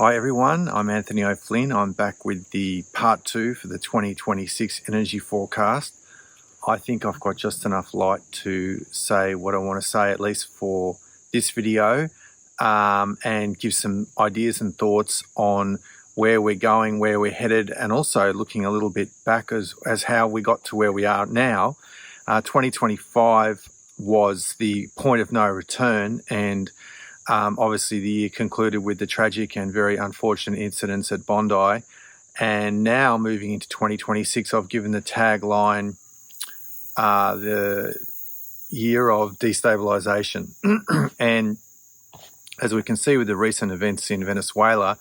Hi everyone, I'm Anthony O'Flynn. I'm back with the part 2 for the 2026 energy forecast. I think I've got just enough light to say what I want to say, at least for this video, and give some ideas and thoughts on where we're going, where we're headed, and also looking a little bit back as how we got to where we are now. 2025 was the point of no return, and obviously, the year concluded with the tragic and very unfortunate incidents at Bondi. And now moving into 2026, I've given the tagline the year of destabilisation. And as we can see with the recent events in Venezuela,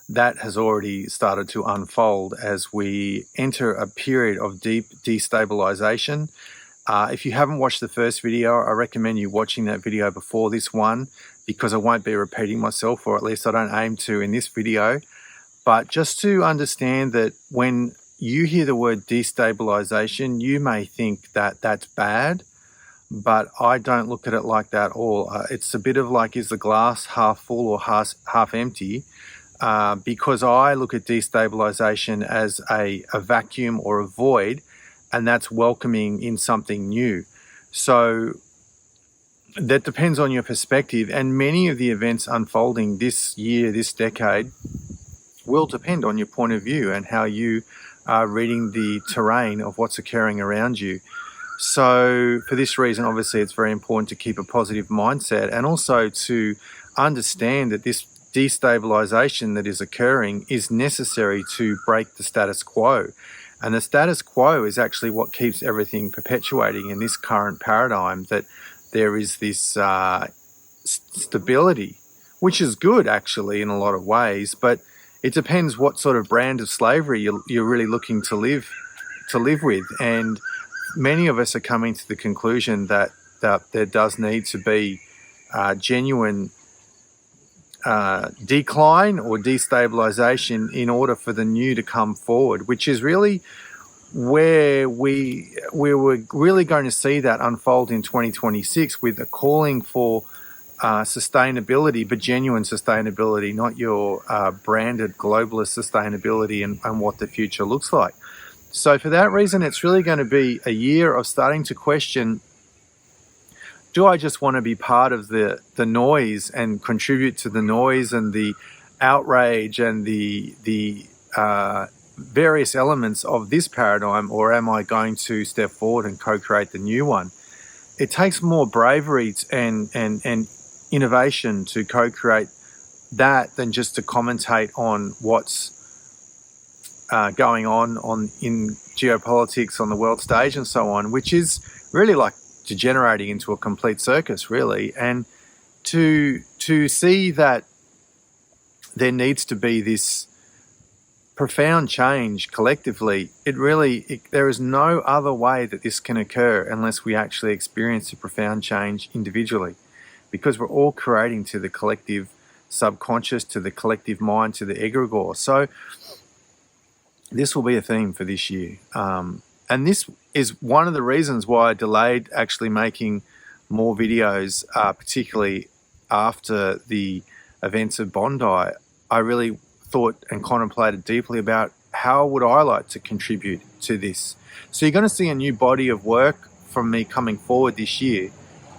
that has already started to unfold as we enter a period of deep destabilisation. If you haven't watched the first video, I recommend you watching that video before this one, because I won't be repeating myself, or at least I don't aim to in this video. But just to understand that when you hear the word destabilisation, you may think that that's bad, but I don't look at it like that at all. It's a bit of like, is the glass half full or half empty? Because I look at destabilisation as a vacuum or a void, and that's welcoming in something new. So that depends on your perspective, and many of the events unfolding this year, this decade, will depend on your point of view and how you are reading the terrain of what's occurring around you. So for this reason, obviously, it's very important to keep a positive mindset, and also to understand that this destabilisation that is occurring is necessary to break the status quo. And the status quo is actually what keeps everything perpetuating in this current paradigm, that there is this stability, which is good actually in a lot of ways, but it depends what sort of brand of slavery you're really looking to live with. And many of us are coming to the conclusion that there does need to be genuine decline or destabilisation in order for the new to come forward, which is really where we were really going to see that unfold in 2026, with a calling for sustainability, but genuine sustainability, not your branded globalist sustainability and what the future looks like. So for that reason, it's really going to be a year of starting to question, do I just want to be part of the noise and contribute to the noise and the outrage and the various elements of this paradigm, or am I going to step forward and co-create the new one? It takes more bravery and innovation to co-create that than just to commentate on what's going on in geopolitics on the world stage and so on, which is really like degenerating into a complete circus, really. And to see that there needs to be this profound change collectively, there is no other way that this can occur unless we actually experience a profound change individually, because we're all creating to the collective subconscious, to the collective mind, to the egregore. So this will be a theme for this year. And this is one of the reasons why I delayed actually making more videos, particularly after the events of Bondi. I really thought and contemplated deeply about how would I like to contribute to this. So you're going to see a new body of work from me coming forward this year.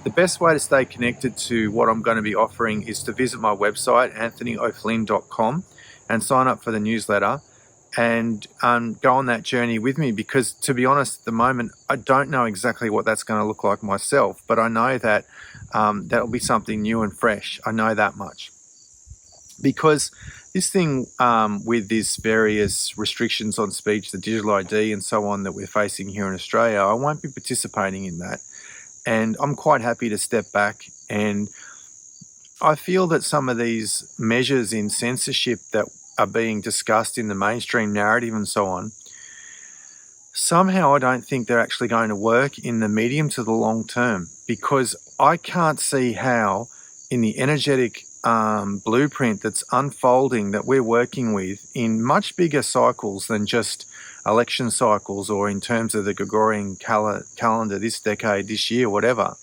The best way to stay connected to what I'm going to be offering is to visit my website, anthonyo'flynn.com, and sign up for the newsletter and go on that journey with me, because to be honest, at the moment, I don't know exactly what that's going to look like myself, but I know that that'll be something new and fresh. I know that much. Because this thing with these various restrictions on speech, the digital ID and so on that we're facing here in Australia, I won't be participating in that. And I'm quite happy to step back. And I feel that some of these measures in censorship that are being discussed in the mainstream narrative and so on, somehow I don't think they're actually going to work in the medium to the long term, because I can't see how in the energetic blueprint that's unfolding, that we're working with in much bigger cycles than just election cycles, or in terms of the Gregorian calendar this decade, this year, whatever,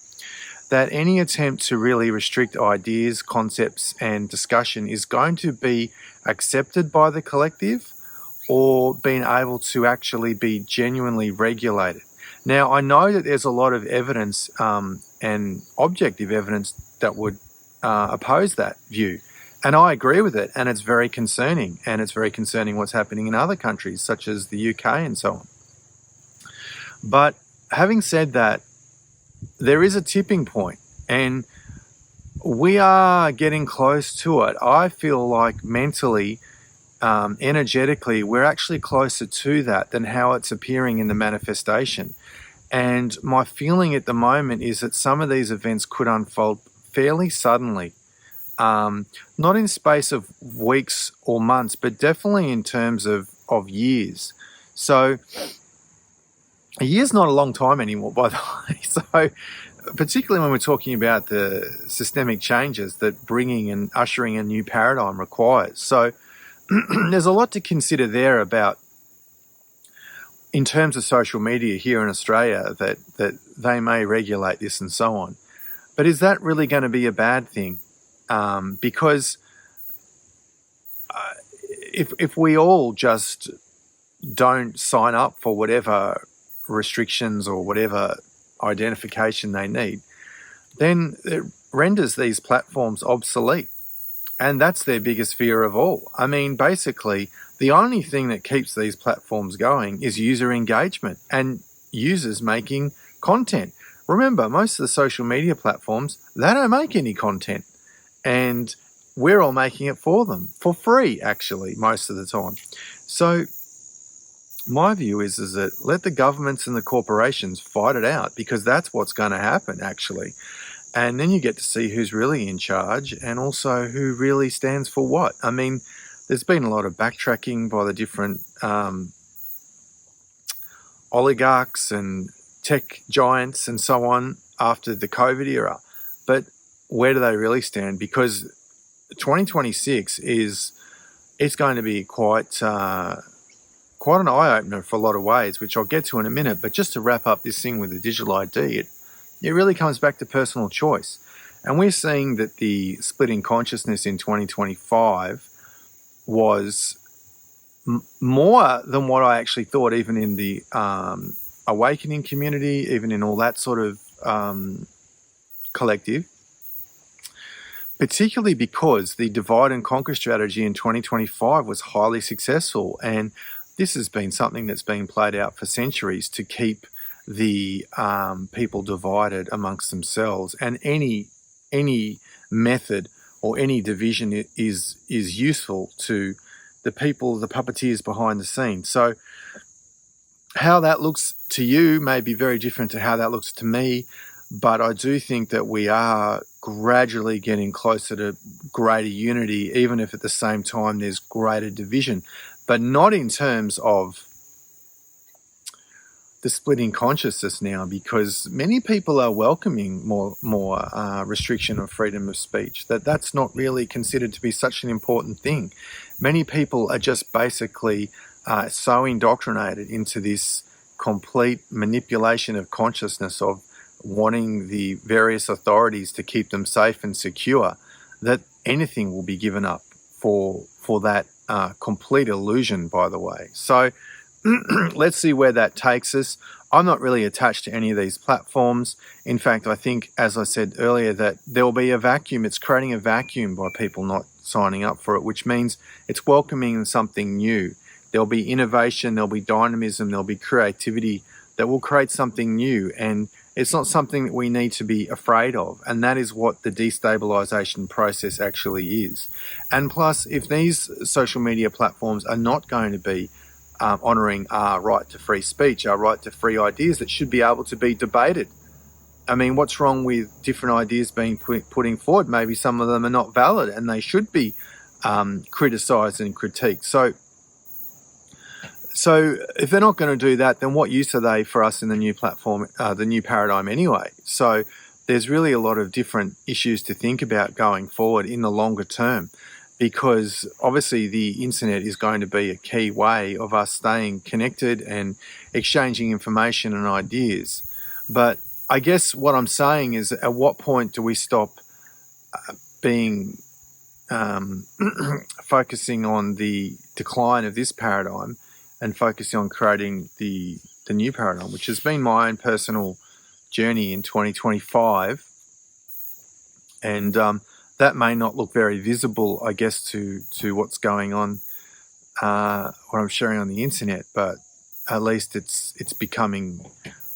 that any attempt to really restrict ideas, concepts, and discussion is going to be accepted by the collective or being able to actually be genuinely regulated. Now, I know that there's a lot of evidence and objective evidence that would oppose that view. And I agree with it, and it's very concerning. And it's very concerning what's happening in other countries, such as the UK and so on. But having said that, there is a tipping point, and we are getting close to it. I feel like mentally, energetically, we're actually closer to that than how it's appearing in the manifestation. And my feeling at the moment is that some of these events could unfold fairly suddenly. Not in space of weeks or months, but definitely in terms of years. So a year's not a long time anymore, by the way. So particularly when we're talking about the systemic changes that bringing and ushering a new paradigm requires. So there's a lot to consider there about, in terms of social media here in Australia, that they may regulate this and so on. But is that really going to be a bad thing? Because if we all just don't sign up for whatever restrictions or whatever identification they need, then it renders these platforms obsolete. And that's their biggest fear of all. I mean, basically, the only thing that keeps these platforms going is user engagement and users making content. Remember, most of the social media platforms, they don't make any content. And we're all making it for them, for free, actually, most of the time. So my view is that let the governments and the corporations fight it out, because that's what's going to happen, actually. And then you get to see who's really in charge and also who really stands for what. I mean, there's been a lot of backtracking by the different oligarchs and tech giants and so on after the COVID era. But where do they really stand? Because 2026 it's going to be quite an eye-opener for a lot of ways, which I'll get to in a minute. But just to wrap up this thing with the digital ID, it really comes back to personal choice. And we're seeing that the split in consciousness in 2025 was more than what I actually thought, even in the awakening community, even in all that sort of collective, particularly because the divide and conquer strategy in 2025 was highly successful. And this has been something that's been played out for centuries to keep the people divided amongst themselves. And any method or any division is useful to the people, the puppeteers behind the scenes. So how that looks to you may be very different to how that looks to me, but I do think that we are gradually getting closer to greater unity, even if at the same time there's greater division, but not in terms of the splitting consciousness now, because many people are welcoming more restriction of freedom of speech. That's not really considered to be such an important thing. Many people are just basically so indoctrinated into this complete manipulation of consciousness of wanting the various authorities to keep them safe and secure, that anything will be given up for that complete illusion, by the way. So let's see where that takes us. I'm not really attached to any of these platforms. In fact, I think, as I said earlier, that there will be a vacuum. It's creating a vacuum by people not signing up for it, which means it's welcoming something new. There'll be innovation, there'll be dynamism, there'll be creativity that will create something new. And it's not something that we need to be afraid of. And that is what the destabilisation process actually is. And plus, if these social media platforms are not going to be honouring our right to free speech, our right to free ideas that should be able to be debated. I mean, what's wrong with different ideas being putting forward? Maybe some of them are not valid and they should be criticised and critiqued. So if they're not going to do that, then what use are they for us in the new platform, the new paradigm anyway? So there's really a lot of different issues to think about going forward in the longer term, because obviously the internet is going to be a key way of us staying connected and exchanging information and ideas. But I guess what I'm saying is, at what point do we stop being focusing on the decline of this paradigm and focusing on creating the new paradigm, which has been my own personal journey in 2025. And that may not look very visible, I guess, to what's going on, what I'm sharing on the internet, but at least it's becoming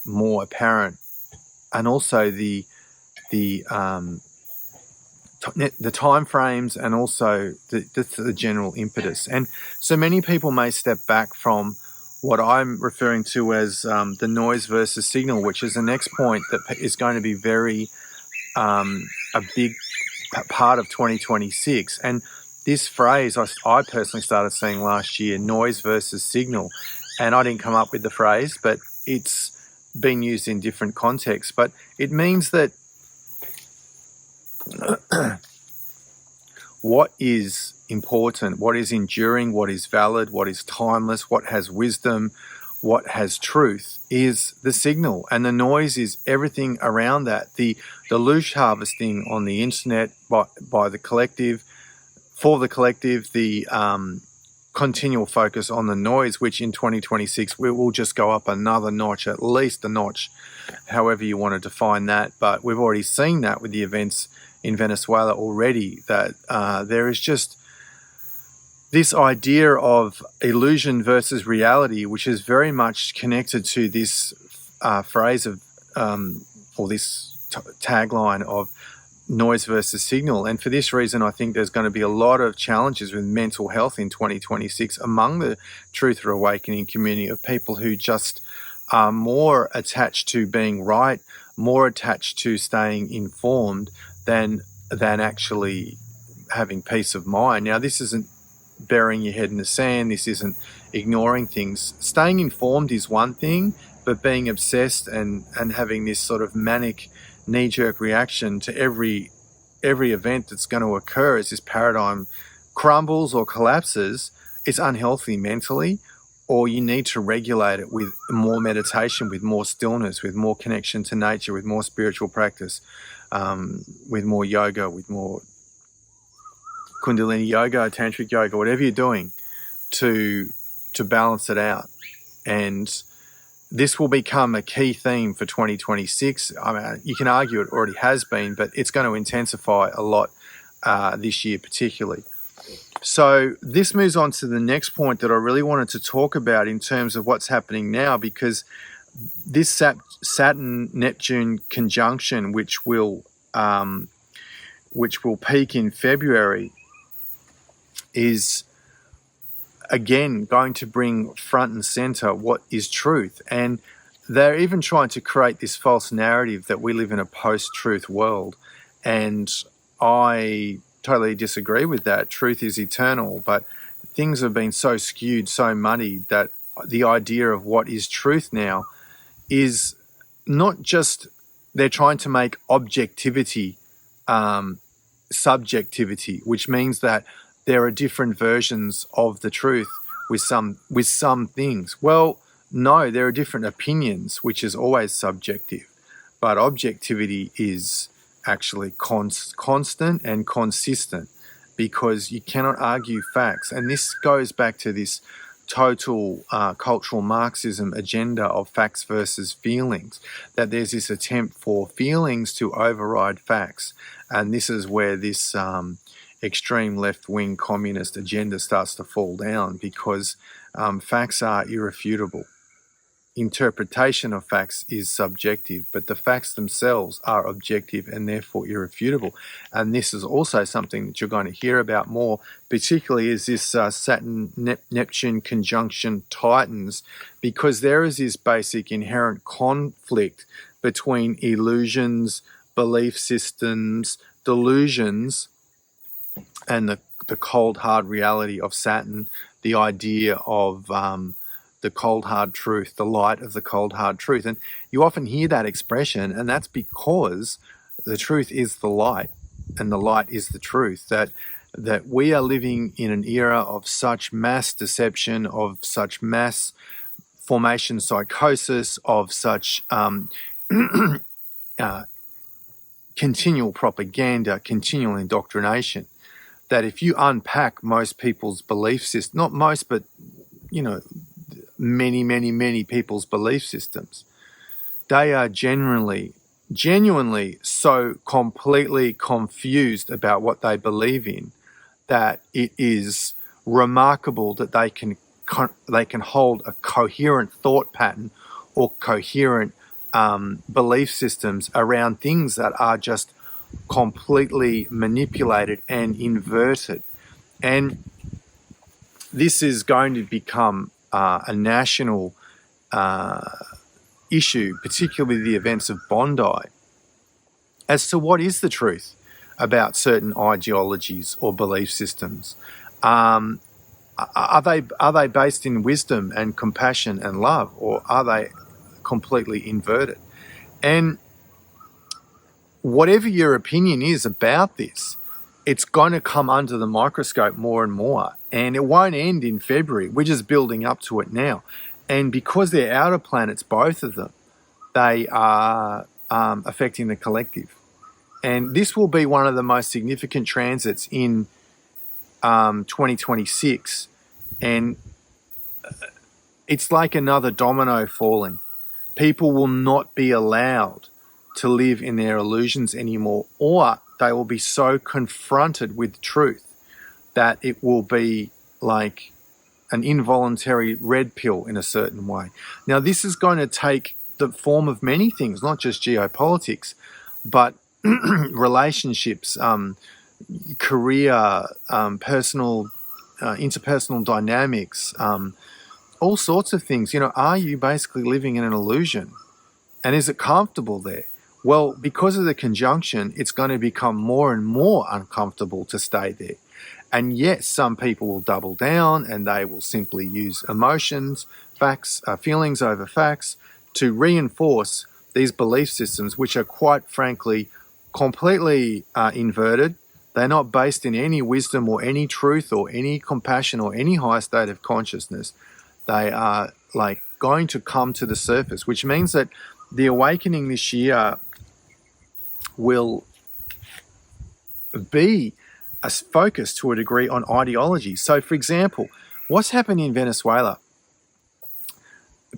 more apparent. And also the time frames, and also the general impetus. And so many people may step back from what I'm referring to as the noise versus signal, which is the next point that is going to be very a big part of 2026. And this phrase I personally started seeing last year, noise versus signal, and I didn't come up with the phrase, but it's been used in different contexts. But it means that what is important, what is enduring, what is valid, what is timeless, what has wisdom, what has truth is the signal, and the noise is everything around that. The loosh harvesting on the internet by the collective, for the collective, the continual focus on the noise, which in 2026 we will just go up another notch, at least a notch, however you want to define that. But we've already seen that with the events in Venezuela already, that there is just this idea of illusion versus reality, which is very much connected to this phrase of, or this tagline of noise versus signal. And for this reason, I think there's going to be a lot of challenges with mental health in 2026 among the Truth or Awakening community, of people who just are more attached to being right, more attached to staying informed than actually having peace of mind. Now, this isn't burying your head in the sand. This isn't ignoring things. Staying informed is one thing, but being obsessed and having this sort of manic knee-jerk reaction to every event that's going to occur as this paradigm crumbles or collapses, it's unhealthy mentally. Or you need to regulate it with more meditation, with more stillness, with more connection to nature, with more spiritual practice, with more yoga, with more Kundalini yoga, tantric yoga, whatever you're doing to balance it out. And this will become a key theme for 2026. I mean, you can argue it already has been, but it's going to intensify a lot this year particularly. So this moves on to the next point that I really wanted to talk about in terms of what's happening now, because this Saturn-Neptune conjunction, which will peak in February, is again going to bring front and center what is truth. And they're even trying to create this false narrative that we live in a post-truth world. And I totally disagree with that. Truth is eternal, but things have been so skewed, so muddied, that the idea of what is truth now is not just, they're trying to make objectivity subjectivity, which means that there are different versions of the truth with some things. Well, no, there are different opinions, which is always subjective, but objectivity is actually constant and consistent, because you cannot argue facts. And this goes back to this total cultural Marxism agenda of facts versus feelings, that there's this attempt for feelings to override facts. And this is where this extreme left-wing communist agenda starts to fall down, because facts are irrefutable. Interpretation of facts is subjective, but the facts themselves are objective and therefore irrefutable. And this is also something that you're going to hear about more, particularly as this Saturn-Neptune conjunction tightens, because there is this basic inherent conflict between illusions, belief systems, delusions, and the cold, hard reality of Saturn, the idea of the cold, hard truth, the light of the cold, hard truth. And you often hear that expression, and that's because the truth is the light, and the light is the truth, that we are living in an era of such mass deception, of such mass formation psychosis, of such continual propaganda, continual indoctrination, that if you unpack most people's belief system, not most, but, many people's belief systems, they are genuinely so completely confused about what they believe in that it is remarkable that they can hold a coherent thought pattern or coherent belief systems around things that are just completely manipulated and inverted. And this is going to become a national issue, particularly the events of Bondi, as to what is the truth about certain ideologies or belief systems. Are they based in wisdom and compassion and love, or are they completely inverted? And whatever your opinion is about this, it's going to come under the microscope more and more, and it won't end in February. We're just building up to it now. And because they're outer planets, both of them, they are affecting the collective. And this will be one of the most significant transits in 2026. And it's like another domino falling. People will not be allowed to live in their illusions anymore, or they will be so confronted with truth that it will be like an involuntary red pill in a certain way. Now, this is going to take the form of many things, not just geopolitics, but relationships, career, personal, interpersonal dynamics, all sorts of things. Are you basically living in an illusion? And is it comfortable there? Well, because of the conjunction, it's going to become more and more uncomfortable to stay there. And yes, some people will double down and they will simply use emotions, facts, feelings over facts to reinforce these belief systems, which are quite frankly completely inverted. They're not based in any wisdom or any truth or any compassion or any high state of consciousness. They are like going to come to the surface, which means that the awakening this year will be a focus to a degree on ideology. So, for example, what's happened in Venezuela?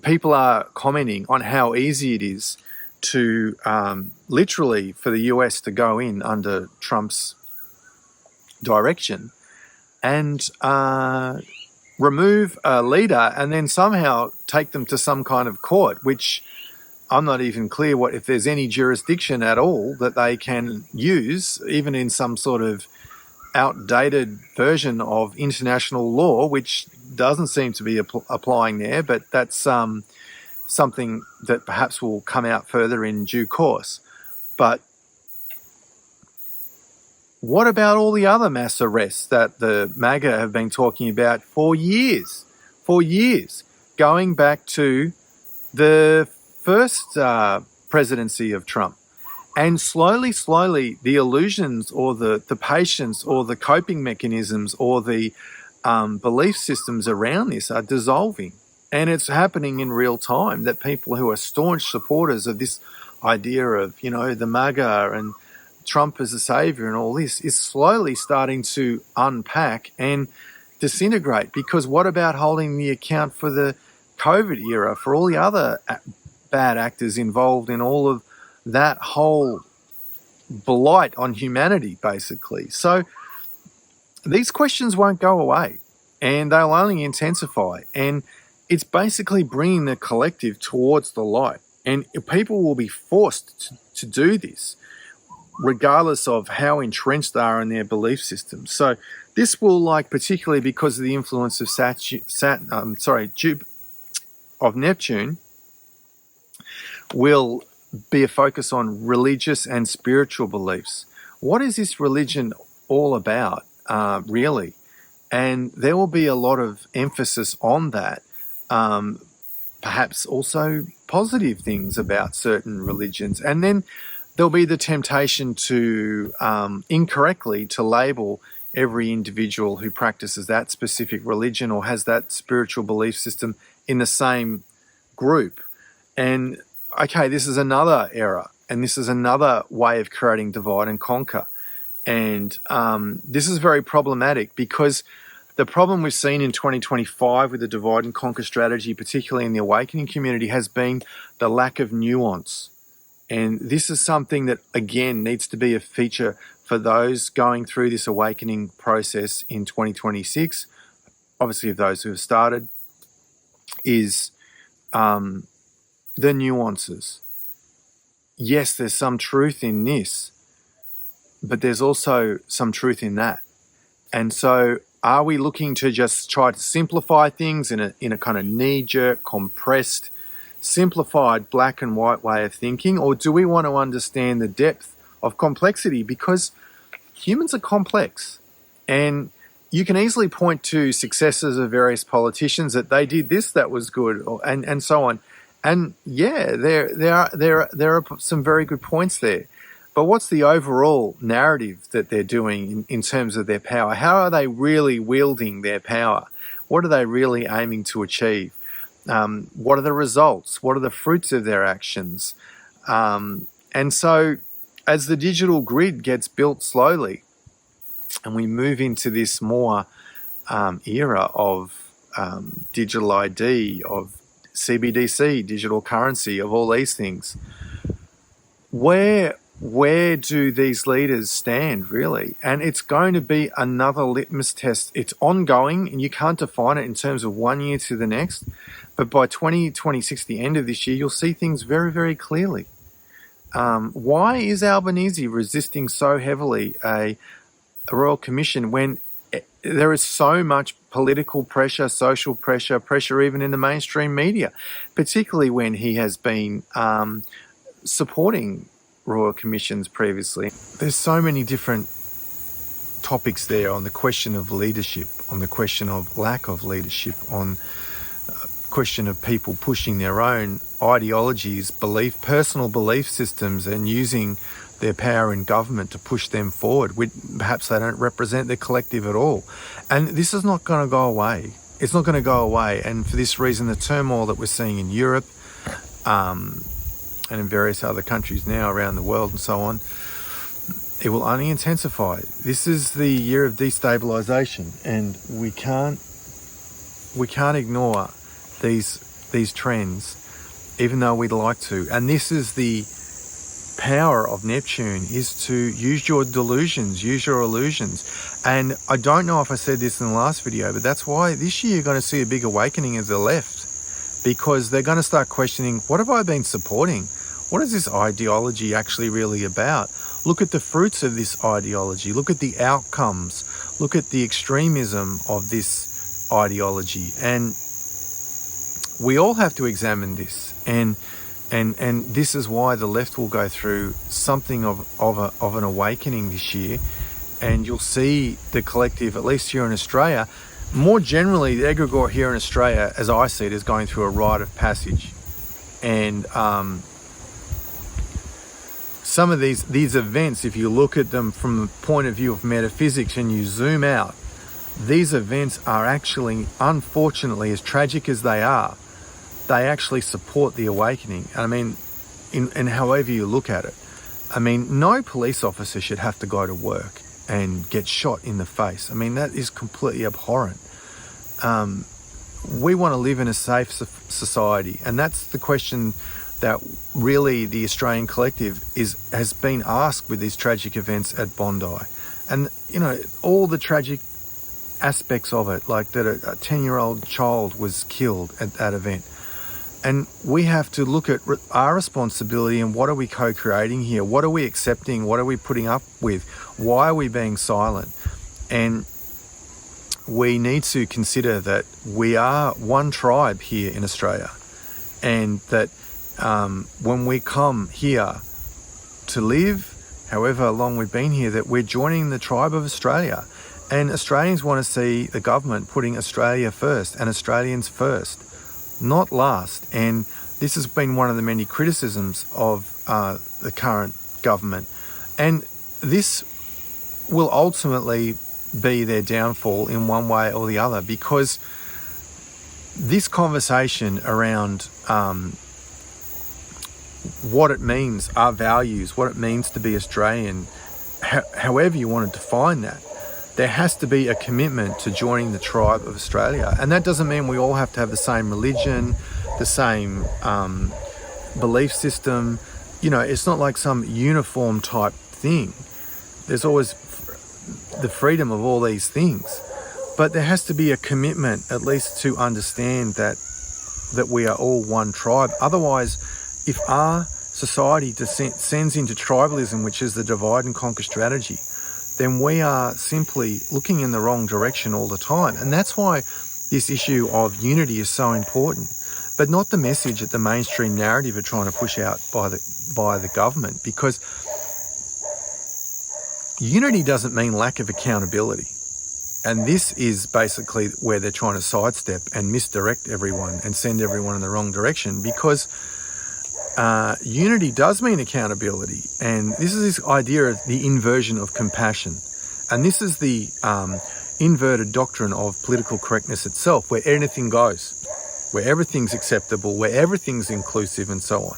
People are commenting on how easy it is to literally for the US to go in under Trump's direction and remove a leader and then somehow take them to some kind of court, which I'm not even clear if there's any jurisdiction at all that they can use, even in some sort of outdated version of international law, which doesn't seem to be applying there, but that's something that perhaps will come out further in due course. But what about all the other mass arrests that the MAGA have been talking about for years, going back to the first presidency of Trump? And slowly, the illusions or the patience or the coping mechanisms or the belief systems around this are dissolving. And it's happening in real time, that people who are staunch supporters of this idea of, the MAGA and Trump as a savior and all this is slowly starting to unpack and disintegrate. Because what about holding the account for the COVID era, for all the other bad actors involved in all of that whole blight on humanity, basically? So these questions won't go away and they'll only intensify. And it's basically bringing the collective towards the light. And people will be forced to do this, regardless of how entrenched they are in their belief system. So this will, particularly because of the influence of of Neptune, will be a focus on religious and spiritual beliefs. What is this religion all about, really? And there will be a lot of emphasis on that. Perhaps also positive things about certain religions. And then there'll be the temptation to incorrectly to label every individual who practices that specific religion or has that spiritual belief system in the same group. And okay, this is another error. And this is another way of creating divide and conquer. And this is very problematic, because the problem we've seen in 2025 with the divide and conquer strategy, particularly in the awakening community, has been the lack of nuance. And this is something that, again, needs to be a feature for those going through this awakening process in 2026. Obviously, of those who have started, is the nuances. Yes, there's some truth in this, but there's also some truth in that. And so are we looking to just try to simplify things in a kind of knee-jerk, compressed, simplified black and white way of thinking? Or do we want to understand the depth of complexity? Because humans are complex. And you can easily point to successes of various politicians that they did this that was good, and so on. And yeah, there are some very good points there. But what's the overall narrative that they're doing in terms of their power? How are they really wielding their power? What are they really aiming to achieve? What are the results? What are the fruits of their actions? And so as the digital grid gets built slowly and we move into this more era of digital ID, of CBDC, digital currency, of all these things, where do these leaders stand, really? And it's going to be another litmus test. It's ongoing, and you can't define it in terms of 1 year to the next. But by 2026, the end of this year, you'll see things very, very clearly. Why is Albanese resisting so heavily a royal commission when there is so much political pressure, social pressure even in the mainstream media, particularly when he has been supporting royal commissions previously? There's so many different topics there on the question of leadership, on the question of lack of leadership, on question of people pushing their own ideologies, personal belief systems, and using their power in government to push them forward. Perhaps they don't represent the collective at all. And this is not going to go away. It's not going to go away. And for this reason, the turmoil that we're seeing in Europe and in various other countries now around the world and so on, it will only intensify. This is the year of destabilisation, and we can't ignore these trends, even though we'd like to. And this is the power of Neptune, is to use your delusions, use your illusions. And I don't know if I said this in the last video, but that's why this year you're going to see a big awakening of the left, because they're going to start questioning, what have I been supporting? What is this ideology actually really about? Look at the fruits of this ideology. Look at the outcomes. Look at the extremism of this ideology. And we all have to examine this. And this is why the left will go through something of an awakening this year. And you'll see the collective, at least here in Australia, more generally, the egregore here in Australia, as I see it, is going through a rite of passage. And some of these events, if you look at them from the point of view of metaphysics and you zoom out, these events are actually, unfortunately, as tragic as they are, they actually support the awakening. I mean, in however you look at it. I mean, no police officer should have to go to work and get shot in the face. I mean, that is completely abhorrent. We want to live in a safe society, and that's the question that really the Australian collective has been asked with these tragic events at Bondi. And, you know, all the tragic aspects of it, like that a 10-year-old child was killed at that event. And we have to look at our responsibility and what are we co-creating here? What are we accepting? What are we putting up with? Why are we being silent? And we need to consider that we are one tribe here in Australia, and that when we come here to live, however long we've been here, that we're joining the tribe of Australia. And Australians want to see the government putting Australia first and Australians first, not last. And this has been one of the many criticisms of the current government. And this will ultimately be their downfall in one way or the other, because this conversation around what it means, our values, what it means to be Australian, however you want to define that, there has to be a commitment to joining the tribe of Australia. And that doesn't mean we all have to have the same religion, the same belief system. It's not like some uniform type thing. There's always the freedom of all these things. But there has to be a commitment, at least, to understand that we are all one tribe. Otherwise, if our society descends into tribalism, which is the divide and conquer strategy, then we are simply looking in the wrong direction all the time. And that's why this issue of unity is so important, but not the message that the mainstream narrative are trying to push out by the government, because unity doesn't mean lack of accountability. And this is basically where they're trying to sidestep and misdirect everyone and send everyone in the wrong direction, because unity does mean accountability. And this is this idea of the inversion of compassion. And this is the inverted doctrine of political correctness itself, where anything goes, where everything's acceptable, where everything's inclusive and so on.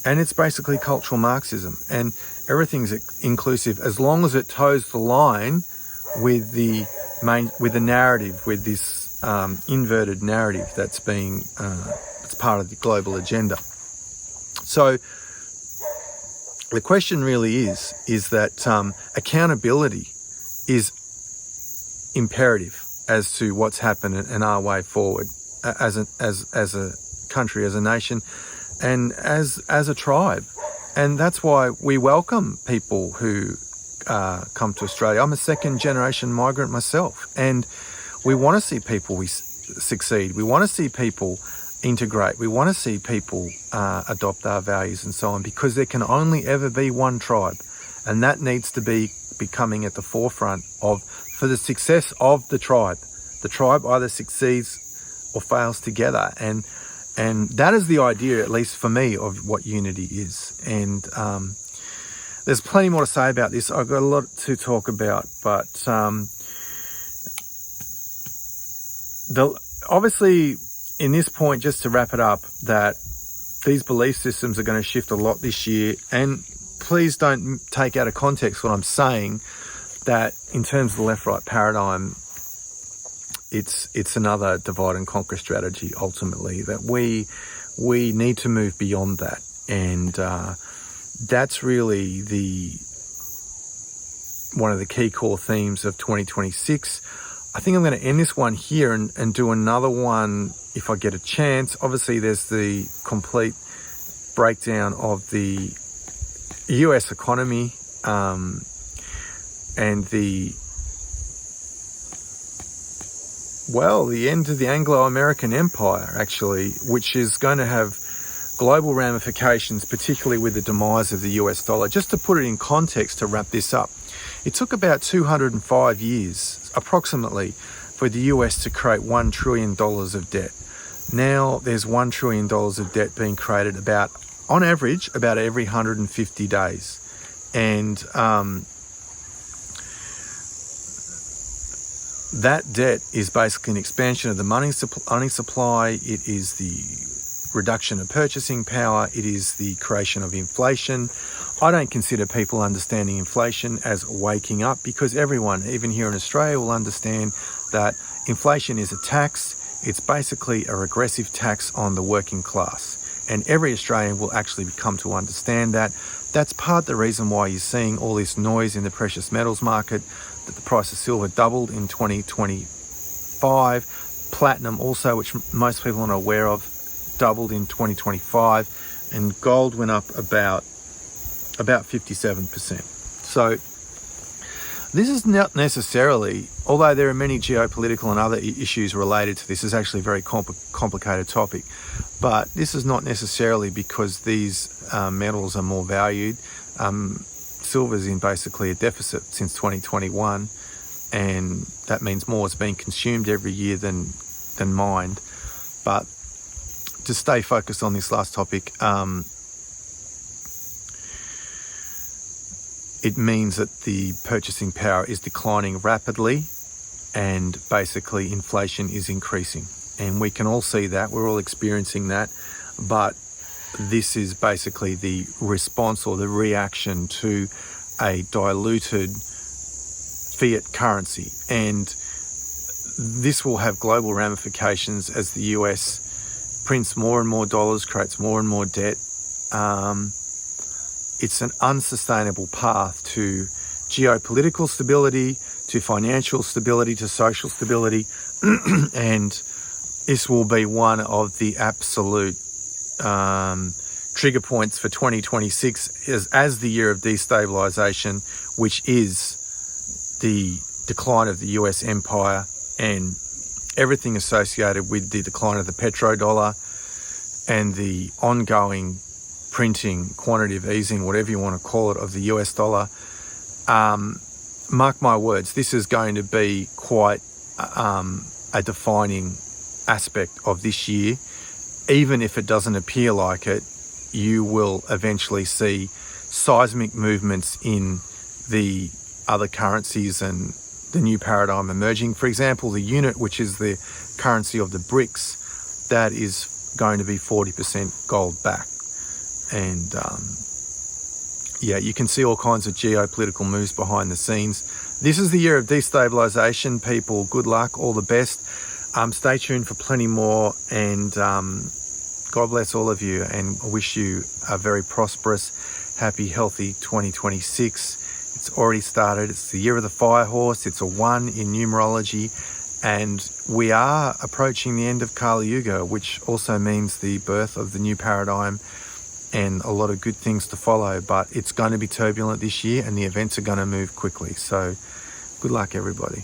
And it's basically cultural Marxism. And everything's inclusive as long as it toes the line with the narrative, with this inverted narrative that's it's part of the global agenda. So the question really is that accountability is imperative as to what's happened and our way forward as a country, as a nation, and as a tribe. And that's why we welcome people who come to Australia. I'm a second generation migrant myself, and we want to see people succeed. We want to see people integrate. We want to see people adopt our values and so on, because there can only ever be one tribe, and that needs to be becoming at the forefront for the success of the tribe. The tribe either succeeds or fails together, and that is the idea, at least for me, of what unity is. And there's plenty more to say about this. I've got a lot to talk about, but obviously, in this point, just to wrap it up, that these belief systems are going to shift a lot this year. And please don't take out of context what I'm saying, that in terms of the left-right paradigm, it's another divide and conquer strategy, ultimately, that we need to move beyond that. And that's really one of the key core themes of 2026. I think I'm going to end this one here and do another one if I get a chance. Obviously, there's the complete breakdown of the US economy and the end of the Anglo-American Empire, actually, which is going to have global ramifications, particularly with the demise of the US dollar. Just to put it in context, to wrap this up, it took about 205 years, approximately, for the US to create $1 trillion of debt. Now there's $1 trillion of debt being created on average, about every 150 days. And that debt is basically an expansion of the money supply. It is the reduction of purchasing power. It is the creation of inflation. I don't consider people understanding inflation as waking up, because everyone, even here in Australia, will understand that inflation is a tax. It's basically a regressive tax on the working class. And every Australian will actually come to understand that. That's part of the reason why you're seeing all this noise in the precious metals market, that the price of silver doubled in 2025. Platinum also, which most people aren't aware of, doubled in 2025. And gold went up about 57%. So this is not necessarily, although there are many geopolitical and other issues related to this, is actually a very complicated topic. But this is not necessarily because these metals are more valued. Silver's in basically a deficit since 2021, and that means more is being consumed every year than mined. But to stay focused on this last topic, it means that the purchasing power is declining rapidly, and basically inflation is increasing. And we can all see that, we're all experiencing that. But this is basically the response or the reaction to a diluted fiat currency. And this will have global ramifications as the US prints more and more dollars, creates more and more debt. It's an unsustainable path to geopolitical stability, to financial stability, to social stability. And this will be one of the absolute trigger points for 2026 as the year of destabilisation, which is the decline of the US empire and everything associated with the decline of the petrodollar and the ongoing printing, quantitative easing, whatever you want to call it, of the US dollar. Mark my words, this is going to be quite a defining aspect of this year. Even if it doesn't appear like it, you will eventually see seismic movements in the other currencies and the new paradigm emerging. For example, the unit, which is the currency of the BRICS, that is going to be 40% gold back. And you can see all kinds of geopolitical moves behind the scenes. This is the year of destabilisation, people. Good luck, all the best. Stay tuned for plenty more, and God bless all of you, and I wish you a very prosperous, happy, healthy 2026. It's already started. It's the year of the fire horse. It's a 1 in numerology, and we are approaching the end of Kali Yuga, which also means the birth of the new paradigm and a lot of good things to follow. But it's going to be turbulent this year, and the events are going to move quickly. So good luck, everybody.